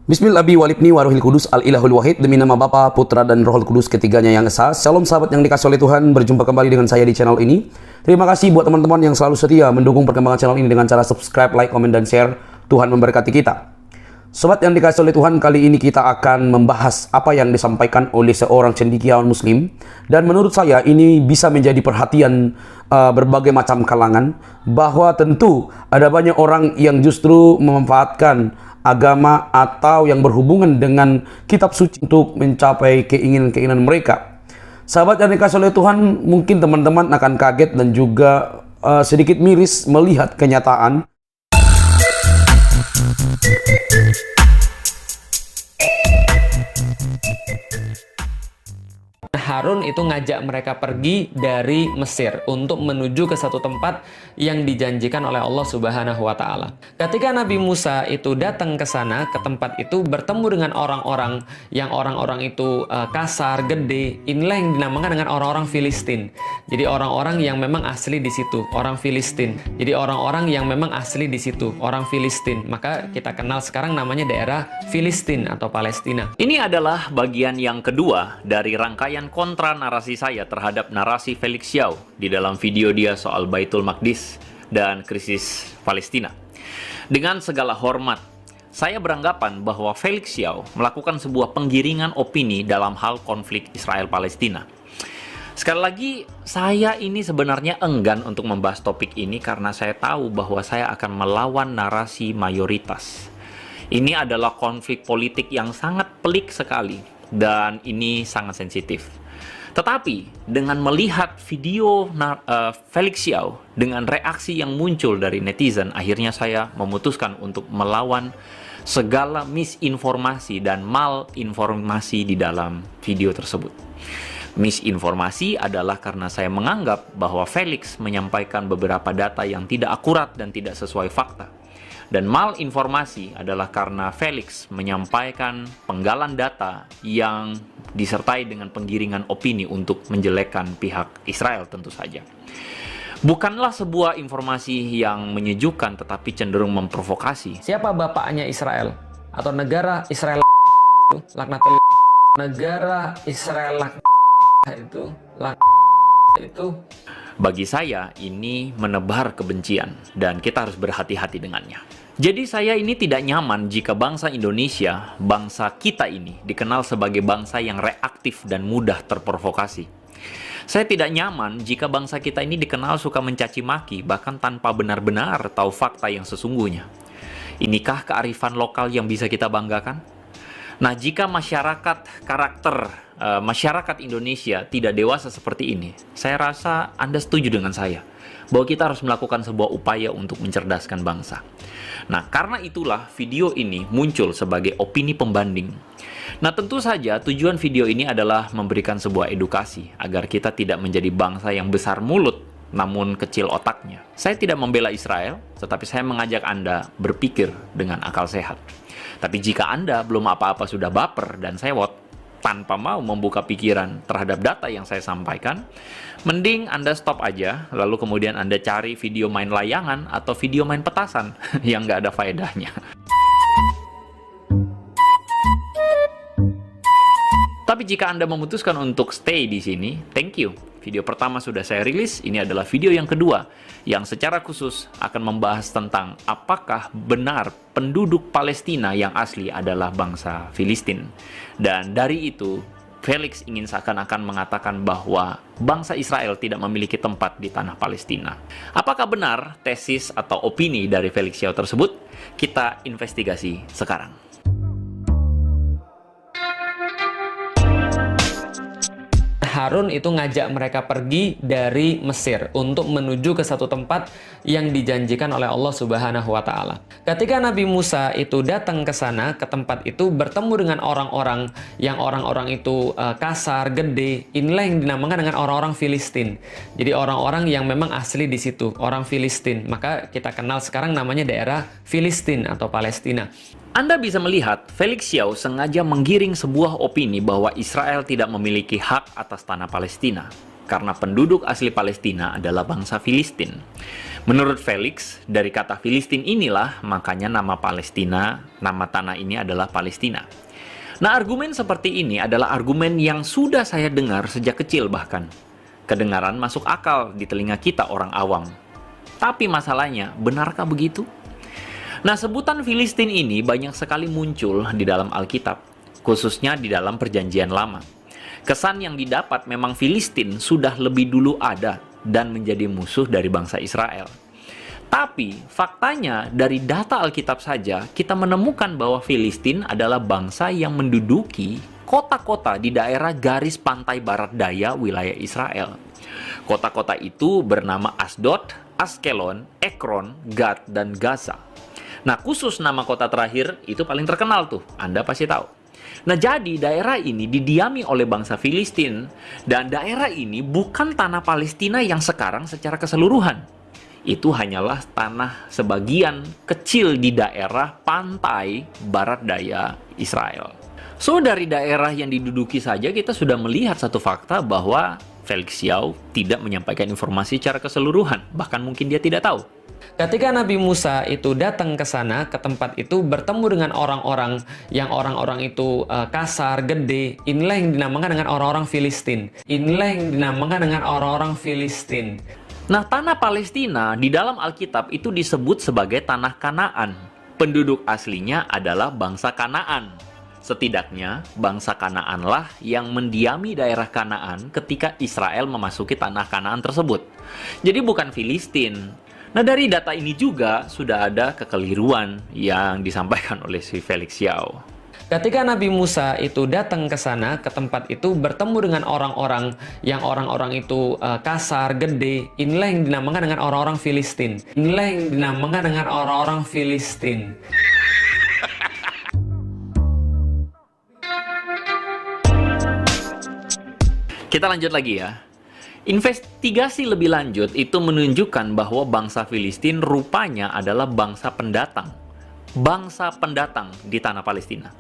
Bismillahi walibni waruhil kudus al-ilahul wahid. Demi nama Bapa, Putra, dan Rohul Kudus ketiganya yang esa. Shalom sahabat yang dikasih oleh Tuhan. Berjumpa kembali dengan saya di channel ini. Terima kasih buat teman-teman yang selalu setia mendukung perkembangan channel ini dengan cara subscribe, like, komen, dan share. Tuhan memberkati kita. Sobat yang dikasih oleh Tuhan, kali ini kita akan membahas apa yang disampaikan oleh seorang cendekiawan muslim. Dan menurut saya ini bisa menjadi perhatian berbagai macam kalangan. Bahwa tentu ada banyak orang yang justru memanfaatkan agama atau yang berhubungan dengan kitab suci untuk mencapai keinginan-keinginan mereka. Sahabat yang dikasih oleh Tuhan, mungkin teman-teman akan kaget dan juga sedikit miris melihat kenyataan Harun itu ngajak mereka pergi dari Mesir untuk menuju ke satu tempat yang dijanjikan oleh Allah Subhanahu wa Ta'ala. Ketika Nabi Musa itu datang ke sana, ke tempat itu, bertemu dengan orang-orang yang orang-orang itu kasar, gede. Inilah yang dinamakan dengan orang-orang Filistin. Jadi orang-orang yang memang asli di situ, orang Filistin. Jadi orang-orang yang memang asli di situ, orang Filistin. Maka kita kenal sekarang namanya daerah Filistin atau Palestina. Ini adalah bagian yang kedua dari rangkaian kontra narasi saya terhadap narasi Felix Xiao di dalam video dia soal Baitul Maqdis dan krisis Palestina. Dengan segala hormat, saya beranggapan bahwa Felix Xiao melakukan sebuah penggiringan opini dalam hal konflik Israel-Palestina. Sekali lagi, saya ini sebenarnya enggan untuk membahas topik ini karena saya tahu bahwa saya akan melawan narasi mayoritas. Ini adalah konflik politik yang sangat pelik sekali dan ini sangat sensitif. Tetapi dengan melihat video Felix Xiao dengan reaksi yang muncul dari netizen, akhirnya saya memutuskan untuk melawan segala misinformasi dan malinformasi di dalam video tersebut. Misinformasi adalah karena saya menganggap bahwa Felix menyampaikan beberapa data yang tidak akurat dan tidak sesuai fakta. Dan malinformasi adalah karena Felix menyampaikan penggalan data yang disertai dengan penggiringan opini untuk menjelekkan pihak Israel tentu saja. Bukanlah sebuah informasi yang menyejukkan tetapi cenderung memprovokasi. Siapa bapaknya Israel? Atau negara Israel itu? Laknatul negara Israel itu itu. Bagi saya ini menebar kebencian dan kita harus berhati-hati dengannya. Jadi saya ini tidak nyaman jika bangsa Indonesia, bangsa kita ini dikenal sebagai bangsa yang reaktif dan mudah terprovokasi. Saya tidak nyaman jika bangsa kita ini dikenal suka mencaci maki bahkan tanpa benar-benar tahu fakta yang sesungguhnya. Inikah kearifan lokal yang bisa kita banggakan? Nah, jika masyarakat Indonesia tidak dewasa seperti ini, saya rasa Anda setuju dengan saya bahwa kita harus melakukan sebuah upaya untuk mencerdaskan bangsa. Nah, karena itulah video ini muncul sebagai opini pembanding. Nah, tentu saja tujuan video ini adalah memberikan sebuah edukasi agar kita tidak menjadi bangsa yang besar mulut namun kecil otaknya. Saya tidak membela Israel, tetapi saya mengajak Anda berpikir dengan akal sehat. Tapi jika Anda belum apa-apa sudah baper dan sewot, tanpa mau membuka pikiran terhadap data yang saya sampaikan, mending Anda stop aja, lalu kemudian Anda cari video main layangan atau video main petasan yang nggak ada faedahnya. Tapi jika Anda memutuskan untuk stay di sini, thank you. Video pertama sudah saya rilis, ini adalah video yang kedua yang secara khusus akan membahas tentang apakah benar penduduk Palestina yang asli adalah bangsa Filistin. Dan dari itu, Felix ingin seakan-akan mengatakan bahwa bangsa Israel tidak memiliki tempat di tanah Palestina. Apakah benar tesis atau opini dari Felix Xiao tersebut? Kita investigasi sekarang. Harun itu ngajak mereka pergi dari Mesir untuk menuju ke satu tempat yang dijanjikan oleh Allah Subhanahu wa Ta'ala. Ketika Nabi Musa itu datang ke sana, ke tempat itu, bertemu dengan orang-orang yang orang-orang itu kasar, gede. Inilah yang dinamakan dengan orang-orang Filistin. Jadi orang-orang yang memang asli di situ, orang Filistin. Maka kita kenal sekarang namanya daerah Filistin atau Palestina. Anda bisa melihat Felix Xiao sengaja menggiring sebuah opini bahwa Israel tidak memiliki hak atas tanah Palestina. karena penduduk asli Palestina adalah bangsa Filistin. Menurut Felix, dari kata Filistin inilah makanya nama Palestina, nama tanah ini adalah Palestina. Nah, argumen seperti ini adalah argumen yang sudah saya dengar sejak kecil bahkan. Kedengaran masuk akal di telinga kita orang awam. Tapi masalahnya, benarkah begitu? Nah, sebutan Filistin ini banyak sekali muncul di dalam Alkitab, khususnya di dalam Perjanjian Lama. Kesan yang didapat memang Filistin sudah lebih dulu ada dan menjadi musuh dari bangsa Israel. Tapi faktanya dari data Alkitab saja kita menemukan bahwa Filistin adalah bangsa yang menduduki kota-kota di daerah garis pantai barat daya wilayah Israel. Kota-kota itu bernama Asdod, Askelon, Ekron, Gad, dan Gaza. Nah, khusus nama kota terakhir itu paling terkenal tuh, Anda pasti tahu. Nah, jadi daerah ini didiami oleh bangsa Filistin, dan daerah ini bukan tanah Palestina yang sekarang secara keseluruhan. Itu hanyalah tanah sebagian kecil di daerah pantai barat daya Israel. So, dari daerah yang diduduki saja kita sudah melihat satu fakta bahwa Felix Yao tidak menyampaikan informasi secara keseluruhan, bahkan mungkin dia tidak tahu. Ketika Nabi Musa itu datang ke sana, ke tempat itu, bertemu dengan orang-orang yang orang-orang itu kasar, gede. Inilah yang dinamakan dengan orang-orang Filistin. Inilah yang dinamakan dengan orang-orang Filistin. Nah, tanah Palestina di dalam Alkitab itu disebut sebagai tanah Kanaan. Penduduk aslinya adalah bangsa Kanaan. Setidaknya, bangsa Kanaanlah yang mendiami daerah Kanaan ketika Israel memasuki tanah Kanaan tersebut. Jadi bukan Filistin. Nah, dari data ini juga sudah ada kekeliruan yang disampaikan oleh si Felix Yao. Ketika Nabi Musa itu datang ke sana, ke tempat itu, bertemu dengan orang-orang yang orang-orang itu kasar, gede. Inilah yang dinamakan dengan orang-orang Filistin. Inilah yang dinamakan dengan orang-orang Filistin. Kita lanjut lagi ya. Investigasi lebih lanjut itu menunjukkan bahwa bangsa Filistin rupanya adalah bangsa pendatang. Bangsa pendatang di tanah Palestina.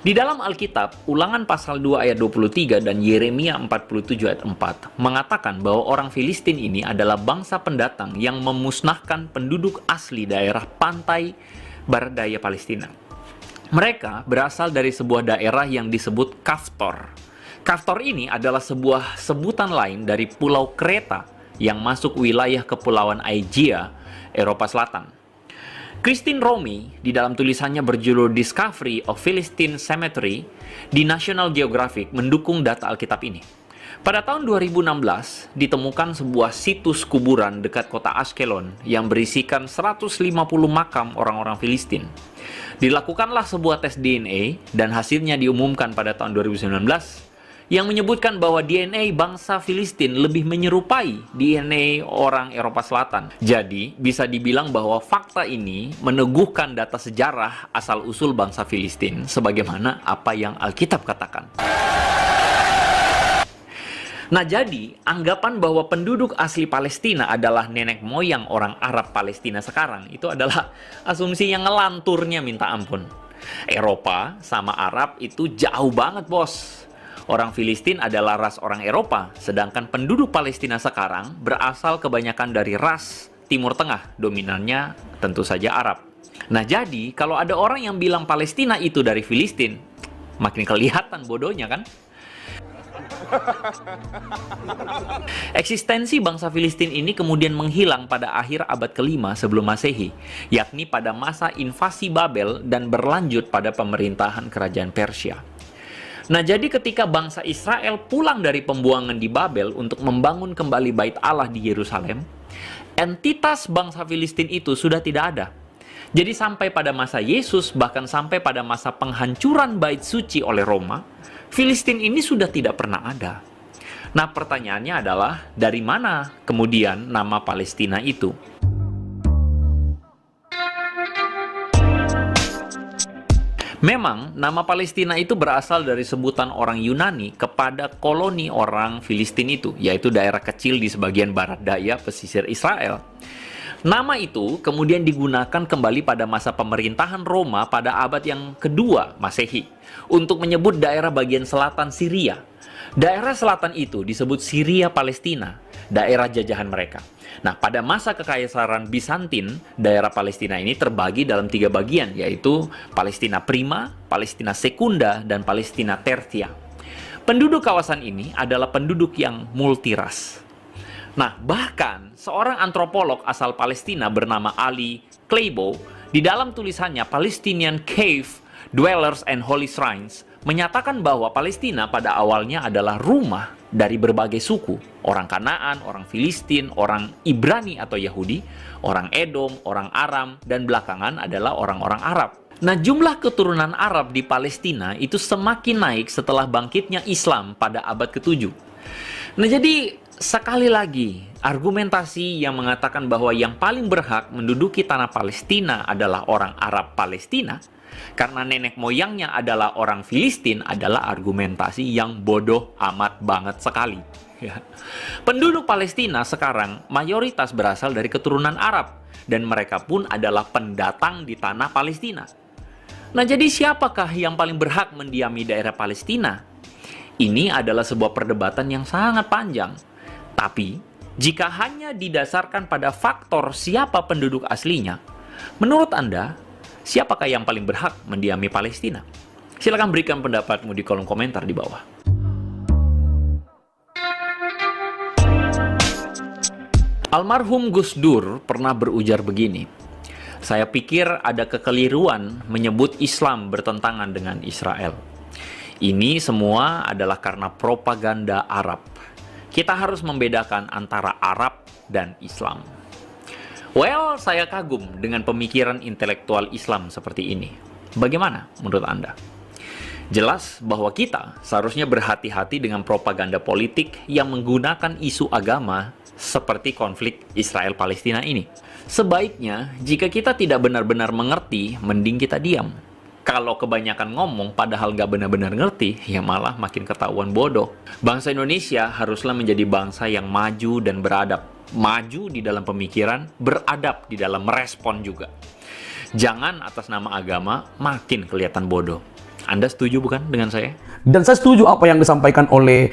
Di dalam Alkitab, Ulangan pasal 2 ayat 23 dan Yeremia 47 ayat 4 mengatakan bahwa orang Filistin ini adalah bangsa pendatang yang memusnahkan penduduk asli daerah pantai barat daya Palestina. Mereka berasal dari sebuah daerah yang disebut Kaftor. Kaftor ini adalah sebuah sebutan lain dari Pulau Kreta yang masuk wilayah Kepulauan Aegea, Eropa Selatan. Christine Romy di dalam tulisannya berjudul Discovery of Philistine Cemetery di National Geographic mendukung data Alkitab ini. Pada tahun 2016 ditemukan sebuah situs kuburan dekat kota Ashkelon yang berisikan 150 makam orang-orang Filistin. Dilakukanlah sebuah tes DNA dan hasilnya diumumkan pada tahun 2019 yang menyebutkan bahwa DNA bangsa Filistin lebih menyerupai DNA orang Eropa Selatan. Jadi, bisa dibilang bahwa fakta ini meneguhkan data sejarah asal-usul bangsa Filistin sebagaimana apa yang Alkitab katakan. Nah, jadi, anggapan bahwa penduduk asli Palestina adalah nenek moyang orang Arab Palestina sekarang, itu adalah asumsi yang ngelanturnya minta ampun. Eropa sama Arab itu jauh banget, bos. Orang Filistin adalah ras orang Eropa, sedangkan penduduk Palestina sekarang berasal kebanyakan dari ras Timur Tengah, dominannya tentu saja Arab. Nah, jadi kalau ada orang yang bilang Palestina itu dari Filistin, makin kelihatan bodohnya kan? Eksistensi bangsa Filistin ini kemudian menghilang pada akhir abad ke-5 sebelum Masehi, yakni pada masa invasi Babel dan berlanjut pada pemerintahan kerajaan Persia. Nah, jadi ketika bangsa Israel pulang dari pembuangan di Babel untuk membangun kembali bait Allah di Yerusalem, entitas bangsa Filistin itu sudah tidak ada. Jadi sampai pada masa Yesus, bahkan sampai pada masa penghancuran bait suci oleh Roma, Filistin ini sudah tidak pernah ada. Nah, pertanyaannya adalah, dari mana kemudian nama Palestina itu? Memang, nama Palestina itu berasal dari sebutan orang Yunani kepada koloni orang Filistin itu, yaitu daerah kecil di sebagian barat daya pesisir Israel. Nama itu kemudian digunakan kembali pada masa pemerintahan Roma pada abad yang kedua Masehi untuk menyebut daerah bagian selatan Syria. Daerah selatan itu disebut Syria Palestina, daerah jajahan mereka. Nah, pada masa kekaisaran Bizantin, daerah Palestina ini terbagi dalam 3 bagian, yaitu Palestina Prima, Palestina Sekunda, dan Palestina Tertia. Penduduk kawasan ini adalah penduduk yang multiras. Nah, bahkan seorang antropolog asal Palestina bernama Ali Kleibo, di dalam tulisannya Palestinian Cave Dwellers and Holy Shrines, menyatakan bahwa Palestina pada awalnya adalah rumah dari berbagai suku, orang Kanaan, orang Filistin, orang Ibrani atau Yahudi, orang Edom, orang Aram, dan belakangan adalah orang-orang Arab. Nah, jumlah keturunan Arab di Palestina itu semakin naik setelah bangkitnya Islam pada abad ke-7. Nah, jadi sekali lagi, argumentasi yang mengatakan bahwa yang paling berhak menduduki tanah Palestina adalah orang Arab Palestina, karena nenek moyangnya adalah orang Filistin, adalah argumentasi yang bodoh amat banget sekali. Ya. Penduduk Palestina sekarang mayoritas berasal dari keturunan Arab, dan mereka pun adalah pendatang di tanah Palestina. Nah, jadi siapakah yang paling berhak mendiami daerah Palestina? Ini adalah sebuah perdebatan yang sangat panjang. Tapi, jika hanya didasarkan pada faktor siapa penduduk aslinya, menurut Anda, siapakah yang paling berhak mendiami Palestina? Silakan berikan pendapatmu di kolom komentar di bawah. Almarhum Gus Dur pernah berujar begini, "Saya pikir ada kekeliruan menyebut Islam bertentangan dengan Israel. Ini semua adalah karena propaganda Arab. Kita harus membedakan antara Arab dan Islam." Well, saya kagum dengan pemikiran intelektual Islam seperti ini. Bagaimana menurut Anda? Jelas bahwa kita seharusnya berhati-hati dengan propaganda politik yang menggunakan isu agama seperti konflik Israel-Palestina ini. Sebaiknya, jika kita tidak benar-benar mengerti, mending kita diam. Kalau kebanyakan ngomong padahal gak benar-benar ngerti, ya malah makin ketahuan bodoh. Bangsa Indonesia haruslah menjadi bangsa yang maju dan beradab. Maju di dalam pemikiran, beradab di dalam merespon juga. Jangan atas nama agama makin kelihatan bodoh. Anda setuju bukan dengan saya? Dan saya setuju apa yang disampaikan oleh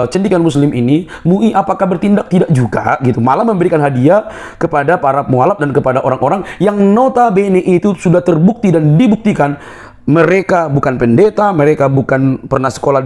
cendikiawan Muslim ini. MUI apakah bertindak? Tidak juga gitu. Malah memberikan hadiah kepada para mualaf dan kepada orang-orang yang notabene itu sudah terbukti dan dibuktikan mereka bukan pendeta, mereka bukan pernah sekolah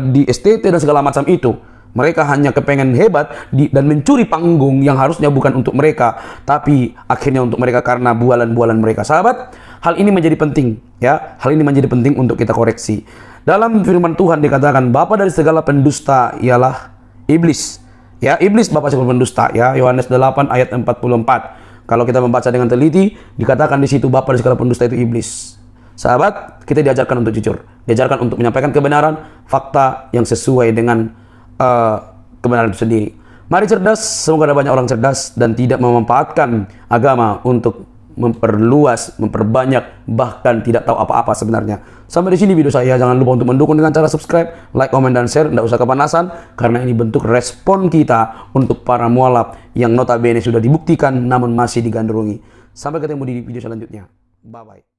di STT dan segala macam itu. Mereka hanya kepengen hebat dan mencuri panggung yang harusnya bukan untuk mereka, tapi akhirnya untuk mereka karena bualan-bualan mereka. Sahabat, hal ini menjadi penting, ya. Hal ini menjadi penting untuk kita koreksi. Dalam firman Tuhan dikatakan, bapa dari segala pendusta ialah iblis. Ya, iblis bapa segala pendusta, ya. Yohanes 8 ayat 44. Kalau kita membaca dengan teliti, dikatakan di situ bapa dari segala pendusta itu iblis. Sahabat, kita diajarkan untuk jujur, diajarkan untuk menyampaikan kebenaran, fakta yang sesuai dengan kebenaran itu sendiri. Mari cerdas, semoga ada banyak orang cerdas dan tidak memanfaatkan agama untuk memperluas, memperbanyak, bahkan tidak tahu apa-apa sebenarnya. Sampai di sini video saya. Jangan lupa untuk mendukung dengan cara subscribe, like, komen, dan share. Tidak usah kepanasan, karena ini bentuk respon kita untuk para mualaf yang notabene sudah dibuktikan namun masih digandrungi. Sampai ketemu di video selanjutnya. Bye-bye.